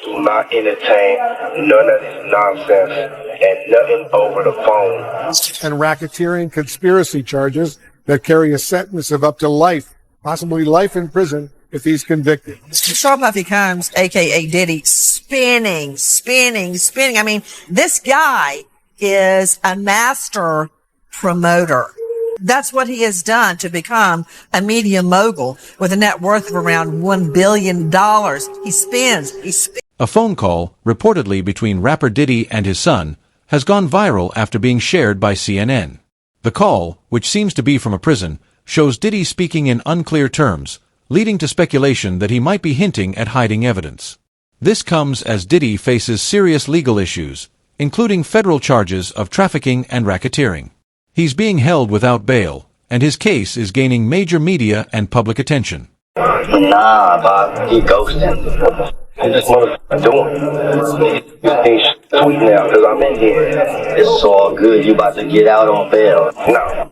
Do not entertain none of this nonsense and nothing over the phone. And racketeering conspiracy charges that carry a sentence of up to life, possibly life in prison if he's convicted. So Puffy Combs, a.k.a. Diddy, spinning. I mean, this guy is a master promoter. That's what he has done to become a media mogul with a net worth of around $1 billion. He spins. A phone call, reportedly between rapper Diddy and his son, has gone viral after being shared by CNN. The call, which seems to be from a prison, shows Diddy speaking in unclear terms, leading to speculation that he might be hinting at hiding evidence. This comes as Diddy faces serious legal issues, including federal charges of trafficking and racketeering. He's being held without bail, and his case is gaining major media and public attention. Nah, Bob, he ghosting. What this motherfucker doing? He's sweet now because I'm in here. It's all good. You about to get out on bail. No.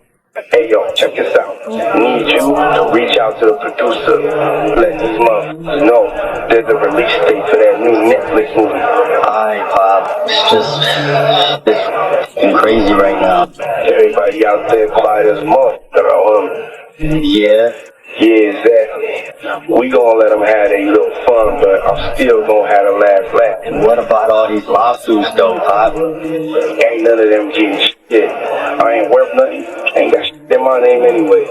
Hey, yo, check this out. Need you to reach out to the producer. Let these motherfuckers know there's a release date for that new Netflix movie. Alright, Pop. It's crazy right now. Everybody out there quiet as motherfucker. Yeah. Yeah, exactly. We gonna let them have their little fun, but I'm still gonna have a laugh. And what about all these lawsuits, though, Pop? Ain't none of them getting shit. I ain't worth nothing. Ain't got shit in my name anyway.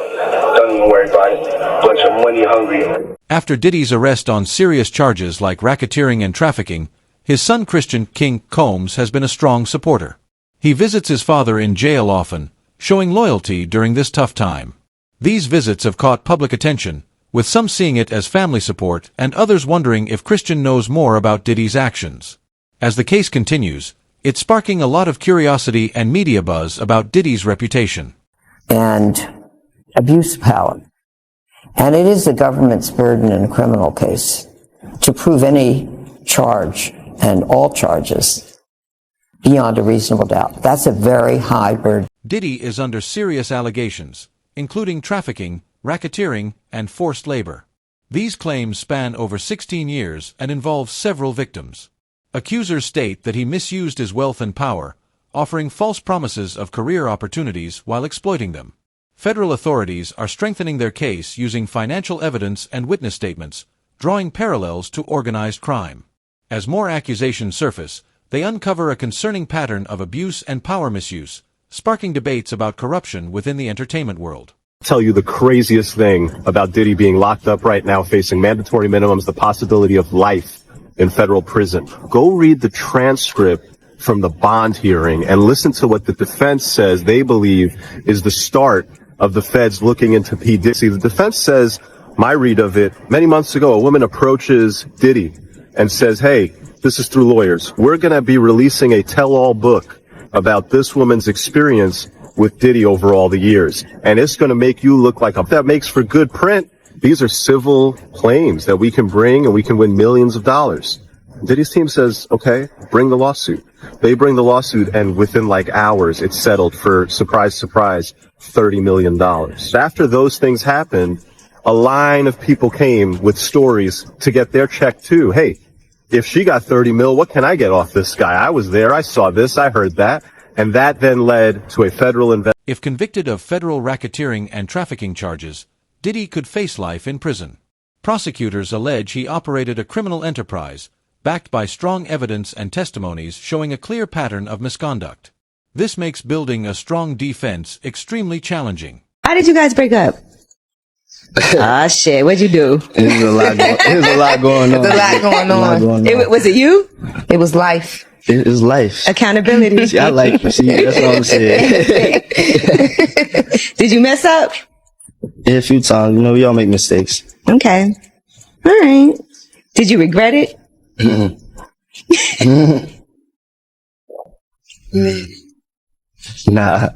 Don't even worry about it. Bunch of money hungry. After Diddy's arrest on serious charges like racketeering and trafficking, his son Christian King Combs has been a strong supporter. He visits his father in jail often, showing loyalty during this tough time. These visits have caught public attention, with some seeing it as family support and others wondering if Christian knows more about Diddy's actions. As the case continues, it's sparking a lot of curiosity and media buzz about Diddy's reputation. And abuse power. And it is the government's burden in a criminal case to prove any charge and all charges beyond a reasonable doubt. That's a very high burden. Diddy is under serious allegations, including trafficking, racketeering, and forced labor. These claims span over 16 years and involve several victims. Accusers state that he misused his wealth and power, offering false promises of career opportunities while exploiting them. Federal authorities are strengthening their case using financial evidence and witness statements, drawing parallels to organized crime. As more accusations surface, they uncover a concerning pattern of abuse and power misuse, sparking debates about corruption within the entertainment world. Tell you the craziest thing about Diddy being locked up right now, facing mandatory minimums, the possibility of life in federal prison. Go read the transcript from the bond hearing and listen to what the defense says they believe is the start of the feds looking into P. Diddy. The defense says, my read of it, many months ago, a woman approaches Diddy and says, hey, this is through lawyers. We're going to be releasing a tell-all book about this woman's experience with Diddy over all the years. And it's going to make you look like that makes for good print. These are civil claims that we can bring and we can win millions of dollars. Diddy's team says, okay, bring the lawsuit. They bring the lawsuit and within like hours, it's settled for, surprise, surprise, $30 million. After those things happened, a line of people came with stories to get their check too. Hey, if she got 30 mil, what can I get off this guy? I was there. I saw this. I heard that. And that then led to a federal investigation. If convicted of federal racketeering and trafficking charges, Diddy could face life in prison. Prosecutors allege he operated a criminal enterprise, backed by strong evidence and testimonies showing a clear pattern of misconduct. This makes building a strong defense extremely challenging. How did you guys break up? Ah, shit. What'd you do? There's a lot going on. There's a lot going on. Was it you? It was life. It is life. Accountability. See, I like you. See, that's what I'm saying. Did you mess up? Yeah, a few times. You know, we all make mistakes. Okay. All right. Did you regret it? Nah.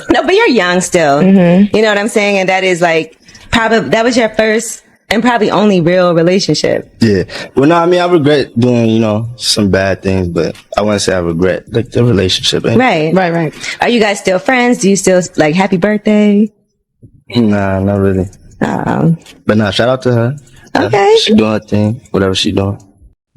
No, but you're young still. You know what I'm saying? And that is like, probably, that was your first and probably only real relationship. Yeah. Well, no, I mean, I regret doing, you know, some bad things, but I wouldn't say I regret, like, the relationship. Right. Are you guys still friends? Do you still, like, happy birthday? Nah, not really. But nah, shout out to her. Okay. She doing her thing, whatever she doing.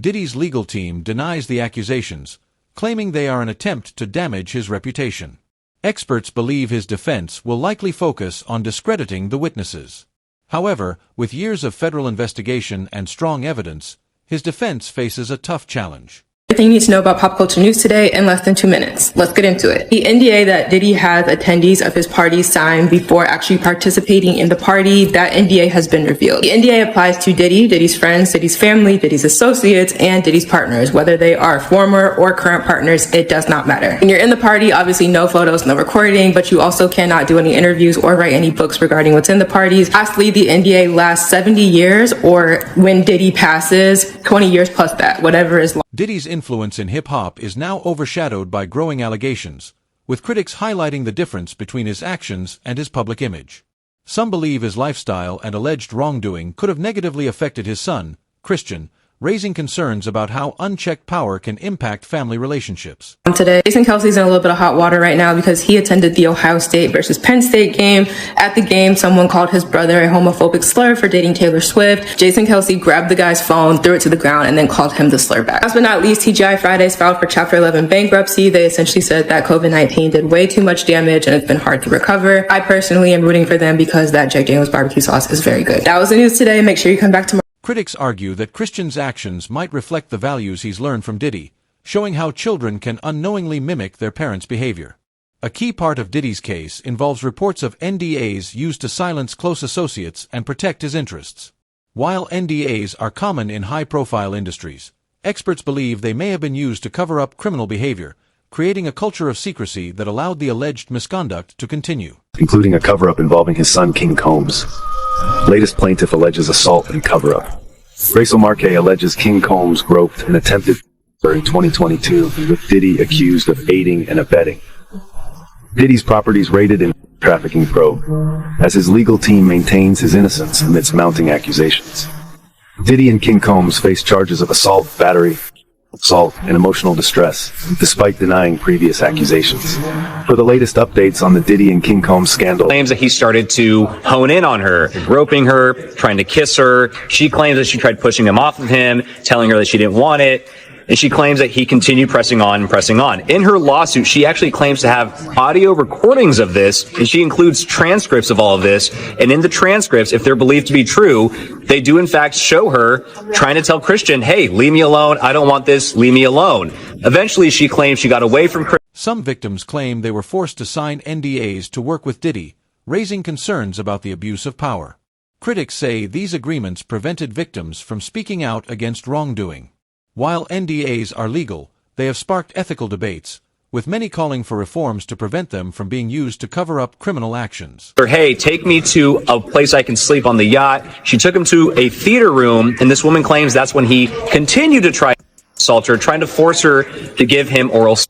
Diddy's legal team denies the accusations, claiming they are an attempt to damage his reputation. Experts believe his defense will likely focus on discrediting the witnesses. However, with years of federal investigation and strong evidence, his defense faces a tough challenge. Everything you need to know about pop culture news today in less than 2 minutes. Let's get into it. The NDA that Diddy has attendees of his party signed before actually participating in the party, that NDA has been revealed. The NDA applies to Diddy, Diddy's friends, Diddy's family, Diddy's associates, and Diddy's partners. Whether they are former or current partners, it does not matter. When you're in the party, obviously no photos, no recording, but you also cannot do any interviews or write any books regarding what's in the parties. Lastly, the NDA lasts 70 years, or when Diddy passes, 20 years plus that, whatever is long. Diddy's influence in hip-hop is now overshadowed by growing allegations, with critics highlighting the difference between his actions and his public image. Some believe his lifestyle and alleged wrongdoing could have negatively affected his son, Christian, raising concerns about how unchecked power can impact family relationships. Today, Jason Kelce's in a little bit of hot water right now because he attended the Ohio State versus Penn State game. At the game, someone called his brother a homophobic slur for dating Taylor Swift. Jason Kelce grabbed the guy's phone, threw it to the ground, and then called him the slur back. Last but not least, TGI Fridays filed for Chapter 11 bankruptcy. They essentially said that COVID-19 did way too much damage and it's been hard to recover. I personally am rooting for them because that Jack Daniel's barbecue sauce is very good. That was the news today. Make sure you come back tomorrow. Critics argue that Christian's actions might reflect the values he's learned from Diddy, showing how children can unknowingly mimic their parents' behavior. A key part of Diddy's case involves reports of NDAs used to silence close associates and protect his interests. While NDAs are common in high-profile industries, experts believe they may have been used to cover up criminal behavior, creating a culture of secrecy that allowed the alleged misconduct to continue. Including a cover-up involving his son King Combs. Latest plaintiff alleges assault and cover-up. Rachel Marquez alleges King Combs groped and attempted her in 2022, with Diddy accused of aiding and abetting. Diddy's properties raided in trafficking probe, as his legal team maintains his innocence amidst mounting accusations. Diddy and King Combs face charges of assault, battery, assault, and emotional distress, despite denying previous accusations. For the latest updates on the Diddy and King Combs scandal, claims that he started to hone in on her, groping her, trying to kiss her. She claims that she tried pushing him off of him, telling her that she didn't want it. And she claims that he continued pressing on and pressing on. In her lawsuit, she actually claims to have audio recordings of this, and she includes transcripts of all of this. And in the transcripts, if they're believed to be true, they do in fact show her trying to tell Christian, hey, leave me alone. I don't want this. Leave me alone. Eventually, she claims she got away from Christian. Some victims claim they were forced to sign NDAs to work with Diddy, raising concerns about the abuse of power. Critics say these agreements prevented victims from speaking out against wrongdoing. While NDAs are legal, they have sparked ethical debates, with many calling for reforms to prevent them from being used to cover up criminal actions. Hey, take me to a place I can sleep on the yacht. She took him to a theater room, and this woman claims that's when he continued to try to assault her, trying to force her to give him oral sex.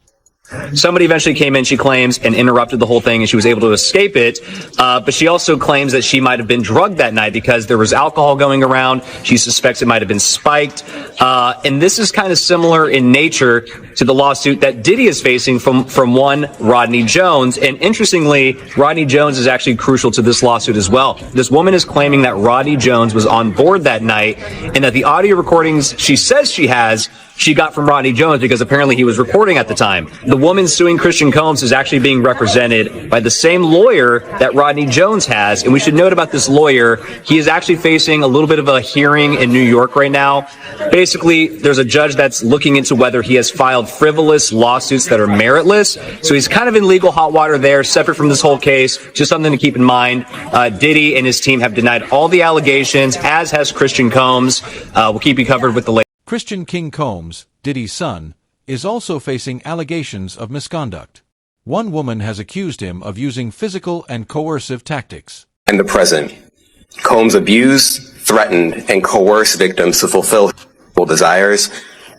Somebody eventually came in, she claims, and interrupted the whole thing, and she was able to escape it. But she also claims that she might have been drugged that night because there was alcohol going around. She suspects it might have been spiked. And this is kind of similar in nature to the lawsuit that Diddy is facing from one Rodney Jones. And interestingly, Rodney Jones is actually crucial to this lawsuit as well. This woman is claiming that Rodney Jones was on board that night and that the audio recordings she says she has, she got from Rodney Jones because apparently he was recording at the time. The woman suing Christian Combs is actually being represented by the same lawyer that Rodney Jones has. And we should note about this lawyer, he is actually facing a little bit of a hearing in New York right now. Basically, there's a judge that's looking into whether he has filed frivolous lawsuits that are meritless. So he's kind of in legal hot water there, separate from this whole case. Just something to keep in mind. Diddy and his team have denied all the allegations, as has Christian Combs. We'll keep you covered with the latest. Christian King Combs, Diddy's son, is also facing allegations of misconduct. One woman has accused him of using physical and coercive tactics. In the present, Combs abused, threatened, and coerced victims to fulfill his desires,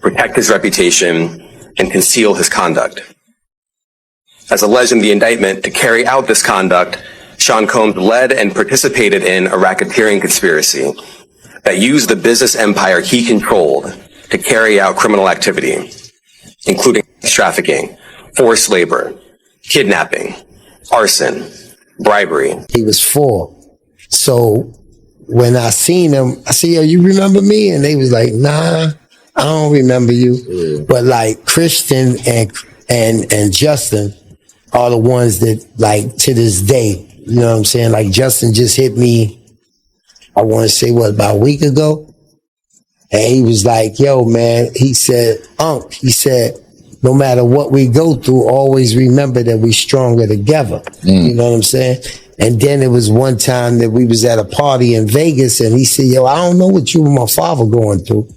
protect his reputation, and conceal his conduct. As alleged in the indictment, to carry out this conduct, Sean Combs led and participated in a racketeering conspiracy that used the business empire he controlled to carry out criminal activity, including trafficking, forced labor, kidnapping, arson, bribery. He was 4. So when I seen him, I said, yo, you remember me? And they was like, nah. I don't remember you, but like Christian and Justin are the ones that, like, to this day, you know what I'm saying? Like, Justin just hit me, I want to say, about a week ago? And he was like, yo, man, he said, no matter what we go through, always remember that we stronger together. You know what I'm saying? And then it was one time that we was at a party in Vegas, and he said, yo, I don't know what you and my father going through.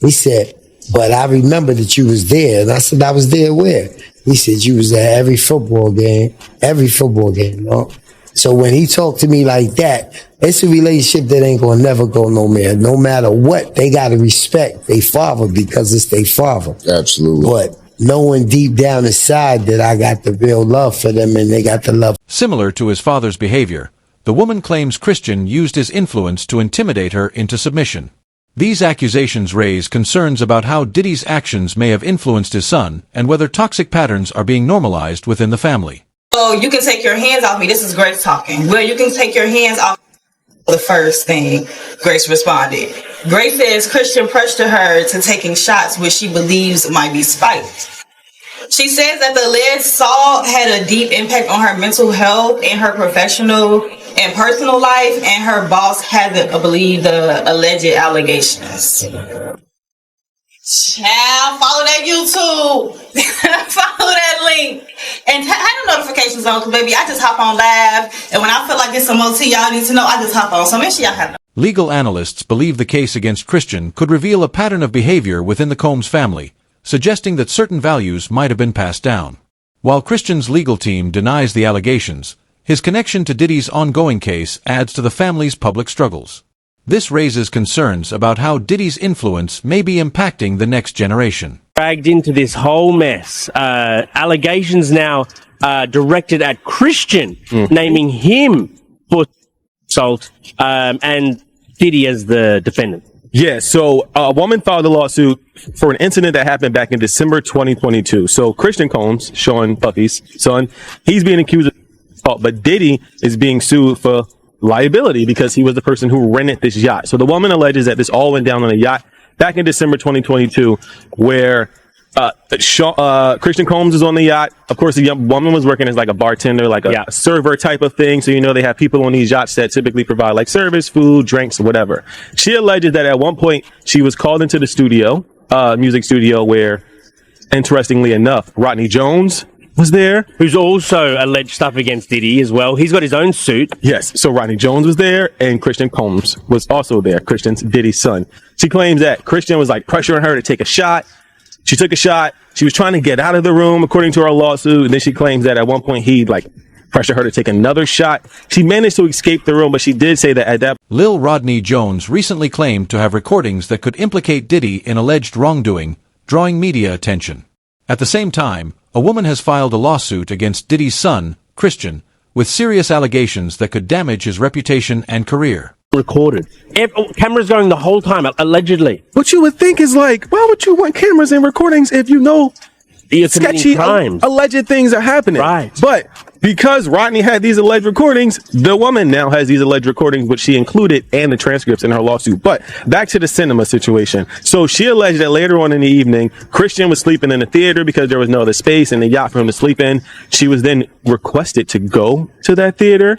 He said, but I remember that you was there. And I said, I was there where? He said, you was at every football game, you know? So when he talked to me like that, it's a relationship that ain't gonna never go nowhere. No matter what, they gotta respect their father because it's their father. Absolutely. But knowing deep down inside that I got the real love for them and they got the love. Similar to his father's behavior, the woman claims Christian used his influence to intimidate her into submission. These accusations raise concerns about how Diddy's actions may have influenced his son and whether toxic patterns are being normalized within the family. Oh, you can take your hands off me. This is Grace talking. Well, you can take your hands off. The first thing Grace responded. Grace says Christian pressured her to taking shots which she believes might be spiked. She says that the alleged assault had a deep impact on her mental health and her professional and personal life, and her boss hasn't believed the alleged allegations. Child, follow that YouTube. Follow that link. And have the notifications on, because baby, I just hop on live. And when I feel like there's some more tea y'all need to know, I just hop on. So make sure y'all have. Legal analysts believe the case against Christian could reveal a pattern of behavior within the Combs family, suggesting that certain values might have been passed down. While Christian's legal team denies the allegations, his connection to Diddy's ongoing case adds to the family's public struggles. This raises concerns about how Diddy's influence may be impacting the next generation. Dragged into this whole mess. Allegations now directed at Christian, naming him for assault, and Diddy as the defendant. Yeah, so a woman filed a lawsuit for an incident that happened back in December 2022. So Christian Combs, Sean Puffy's son, he's being accused of assault, but Diddy is being sued for liability because he was the person who rented this yacht. So the woman alleges that this all went down on a yacht back in December 2022, where Christian Combs is on the yacht. Of course, the young woman was working as like a bartender, like a server type of thing. So, you know, they have people on these yachts that typically provide like service, food, drinks, whatever. She alleges that at one point she was called into the studio, music studio, where, interestingly enough, Rodney Jones was there, who's also alleged stuff against Diddy as well. He's got his own suit. Yes, so Rodney Jones was there, and Christian Combs was also there, Christian's Diddy's son. She claims that Christian was like pressuring her to take a shot. She took a shot. She was trying to get out of the room, according to her lawsuit. And then she claims that at one point he like pressured her to take another shot. She managed to escape the room, but she did say that at that Lil Rodney Jones recently claimed to have recordings that could implicate Diddy in alleged wrongdoing, drawing media attention. At the same time, a woman has filed a lawsuit against Diddy's son, Christian, with serious allegations that could damage his reputation and career. Recorded. Cameras going the whole time, allegedly. What you would think is like, why would you want cameras and recordings if you know sketchy alleged things are happening? Right. But because Rodney had these alleged recordings, the woman now has these alleged recordings, which she included and the transcripts in her lawsuit. But back to the cinema situation. So she alleged that later on in the evening, Christian was sleeping in the theater because there was no other space in the yacht for him to sleep in. She was then requested to go to that theater.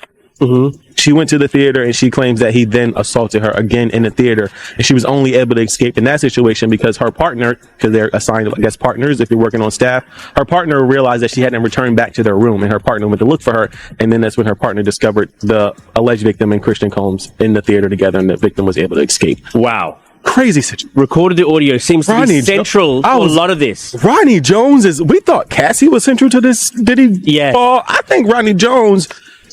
She went to the theater and she claims that he then assaulted her again in the theater, and she was only able to escape in that situation because her partner, because they're assigned, I guess, partners if you're working on staff, her partner realized that she hadn't returned back to their room, and her partner went to look for her, and then that's when her partner discovered the alleged victim and Christian Combs in the theater together, and the victim was able to escape. Wow. Crazy situation. Recorded the audio seems to be central to a lot of this. Rodney Jones we thought Cassie was central to this. Did he? Yeah. I think Rodney Jones,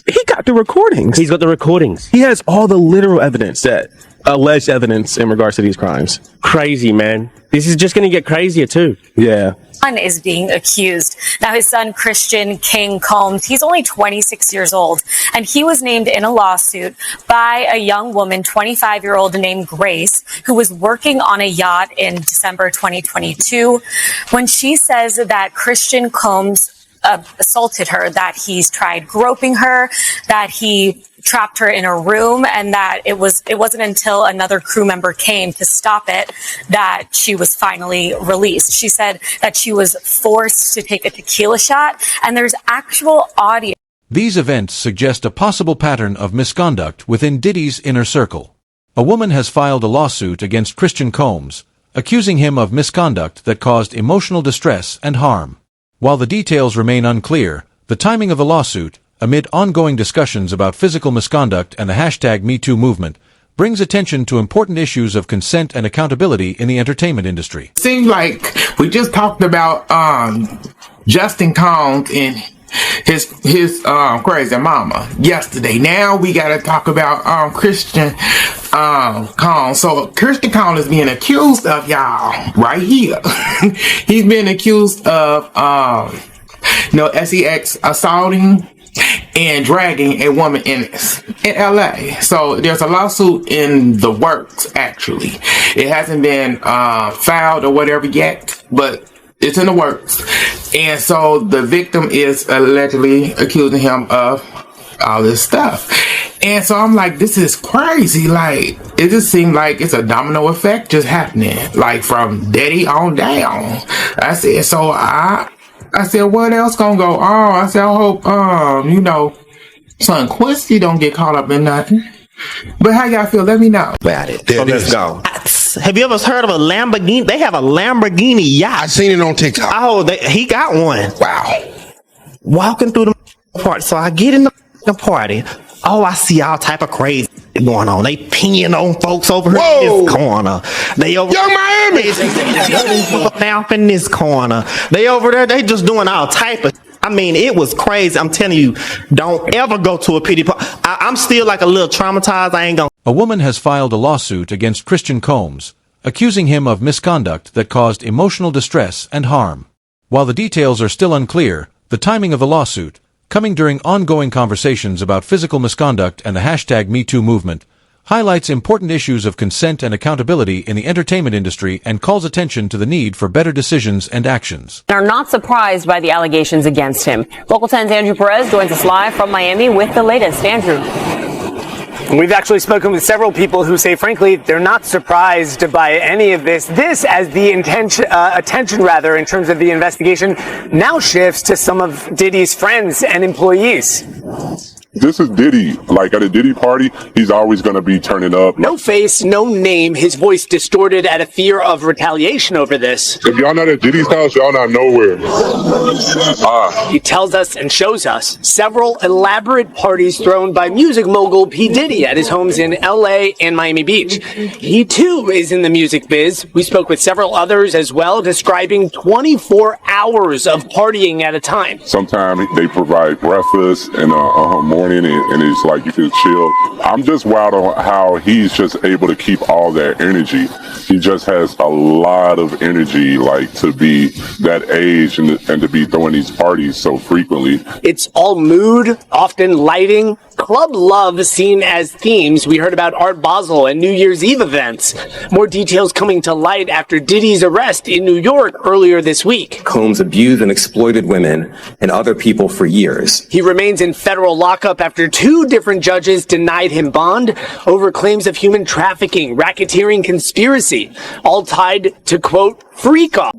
he got the recordings. He's got the recordings. He has all the literal evidence, that alleged evidence in regards to these crimes. Crazy, man. This is just going to get crazier too. Yeah. Son is being accused. Now his son, Christian King Combs, he's only 26 years old, and he was named in a lawsuit by a young woman, 25-year-old named Grace, who was working on a yacht in December 2022, when she says that Christian Combs assaulted her, that he's tried groping her, that he trapped her in a room, and that it wasn't until another crew member came to stop it that she was finally released. She said that she was forced to take a tequila shot, and there's actual audio. These events suggest a possible pattern of misconduct within Diddy's inner circle. A woman has filed a lawsuit against Christian Combs, accusing him of misconduct that caused emotional distress and harm. While the details remain unclear, the timing of the lawsuit, amid ongoing discussions about physical misconduct and the #MeToo movement, brings attention to important issues of consent and accountability in the entertainment industry. It seems like we just talked about Justin Combs and his crazy mama yesterday. Now we got to talk about Christian Combs. So Christian Combs is being accused of, y'all, right here. He's been accused of sex assaulting and dragging a woman in LA. So there's a lawsuit in the works, actually. It hasn't been filed or whatever yet, but it's in the works. And so the victim is allegedly accusing him of all this stuff. And so I'm like, this is crazy. Like, it just seemed like it's a domino effect just happening, like from Diddy on down. I said, so I said, what else gonna go on? I said, I hope, son Quincy don't get caught up in nothing. But how y'all feel? Let me know about it. Let's go. Have you ever heard of a Lamborghini? They have a Lamborghini yacht. I seen it on TikTok. Oh, he got one. Wow. Walking through the party. So I get in the party. Oh, I see all type of crazy going on. They peeing on folks over here in this corner. They over Young Miami. Now up in this corner. They over there. They just doing all type of. I mean, it was crazy. I'm telling you, don't ever go to a pity party. I'm still like a little traumatized. I ain't gonna. A woman has filed a lawsuit against Christian Combs, accusing him of misconduct that caused emotional distress and harm. While the details are still unclear, the timing of the lawsuit, coming during ongoing conversations about physical misconduct and the #MeToo movement, highlights important issues of consent and accountability in the entertainment industry and calls attention to the need for better decisions and actions. Are not surprised by the allegations against him. Local 10's Andrew Perez joins us live from Miami with the latest. Andrew. We've actually spoken with several people who say, frankly, they're not surprised by any of this. This, as the attention in terms of the investigation, now shifts to some of Diddy's friends and employees. This is Diddy. Like at a Diddy party, he's always going to be turning up. No face, no name, his voice distorted out of fear of retaliation over this. If y'all not at Diddy's house, y'all not nowhere. He tells us and shows us several elaborate parties thrown by music mogul P. Diddy at his homes in LA and Miami Beach. He too is in the music biz. We spoke with several others as well, describing 24 hours of partying at a time. Sometimes they provide breakfast and morning, and it's like you can chill. I'm just wild on how he's just able to keep all that energy. He just has a lot of energy, like to be that age and to be throwing these parties so frequently. It's all mood, often lighting, club love seen as themes. We heard about Art Basel and New Year's Eve events. More details coming to light after Diddy's arrest in New York earlier this week. Combs abused and exploited women and other people for years. He remains in federal lockup after 2 different judges denied him bond over claims of human trafficking, racketeering, conspiracy, all tied to, quote, freak off.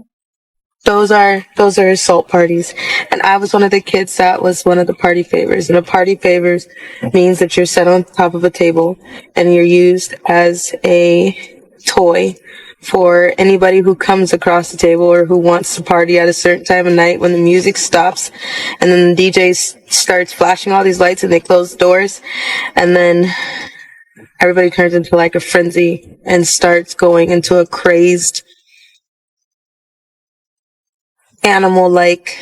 Those are assault parties. And I was one of the kids that was one of the party favors. And a party favors means that you're set on top of a table and you're used as a toy for anybody who comes across the table or who wants to party at a certain time of night when the music stops and then the DJ starts flashing all these lights and they close the doors and then everybody turns into like a frenzy and starts going into a crazed animal-like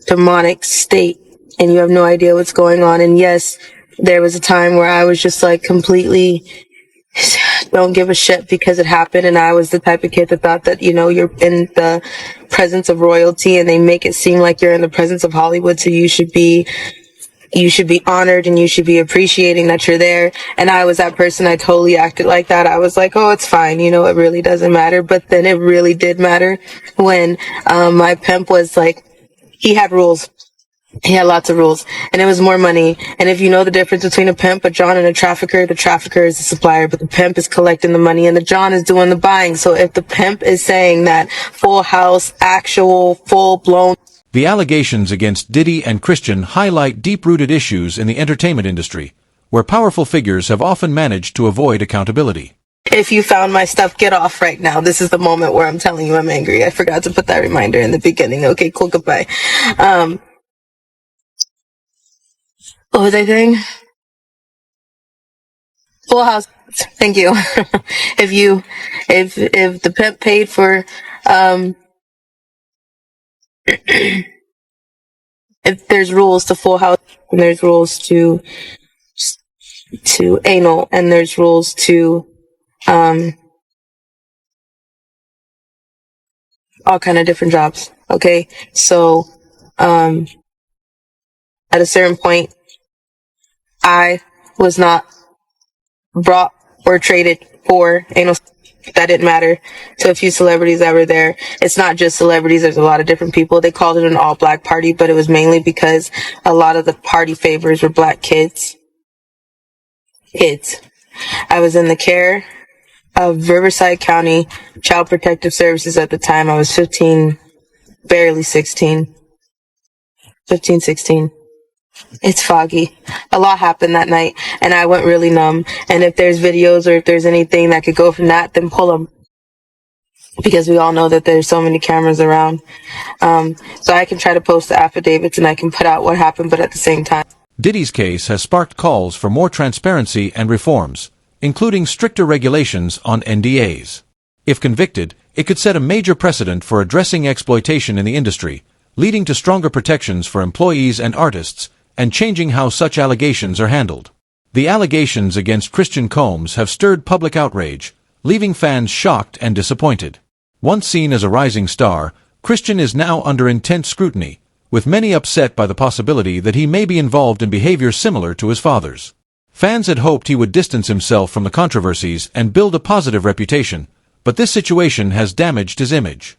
demonic state and you have no idea what's going on. And yes, there was a time where I was just like completely don't give a shit because it happened, and I was the type of kid that thought that, you know, you're in the presence of royalty and they make it seem like you're in the presence of Hollywood, so you should be honored and you should be appreciating that you're there. And I was that person. I totally acted like that. I was like, oh, it's fine, you know, it really doesn't matter. But then it really did matter when my pimp was like, he had rules. He had lots of rules, and it was more money. And if you know the difference between a pimp, a John, and a trafficker, the trafficker is the supplier, but the pimp is collecting the money, and the John is doing the buying. So if the pimp is saying that full house, actual, full-blown... The allegations against Diddy and Christian highlight deep-rooted issues in the entertainment industry, where powerful figures have often managed to avoid accountability. If you found my stuff, get off right now. This is the moment where I'm telling you I'm angry. I forgot to put that reminder in the beginning. Okay, cool, goodbye. What was I saying? Full house. Thank you. If the pimp paid for, if there's rules to full house, and there's rules to anal, and there's rules to, all kind of different jobs. Okay. So, at a certain point, I was not brought or traded for anal. That didn't matter to a few celebrities that were there. It's not just celebrities. There's a lot of different people. They called it an all black party, but it was mainly because a lot of the party favors were black kids. I was in the care of Riverside County Child Protective Services at the time. I was 15, barely 16. 15, 16. It's foggy. A lot happened that night, and I went really numb. And if there's videos or if there's anything that could go from that, then pull them. Because we all know that there's so many cameras around. So I can try to post the affidavits and I can put out what happened, but at the same time. Diddy's case has sparked calls for more transparency and reforms, including stricter regulations on NDAs. If convicted, it could set a major precedent for addressing exploitation in the industry, leading to stronger protections for employees and artists, and changing how such allegations are handled. The allegations against Christian Combs have stirred public outrage, leaving fans shocked and disappointed. Once seen as a rising star, Christian is now under intense scrutiny, with many upset by the possibility that he may be involved in behavior similar to his father's. Fans had hoped he would distance himself from the controversies and build a positive reputation, but this situation has damaged his image.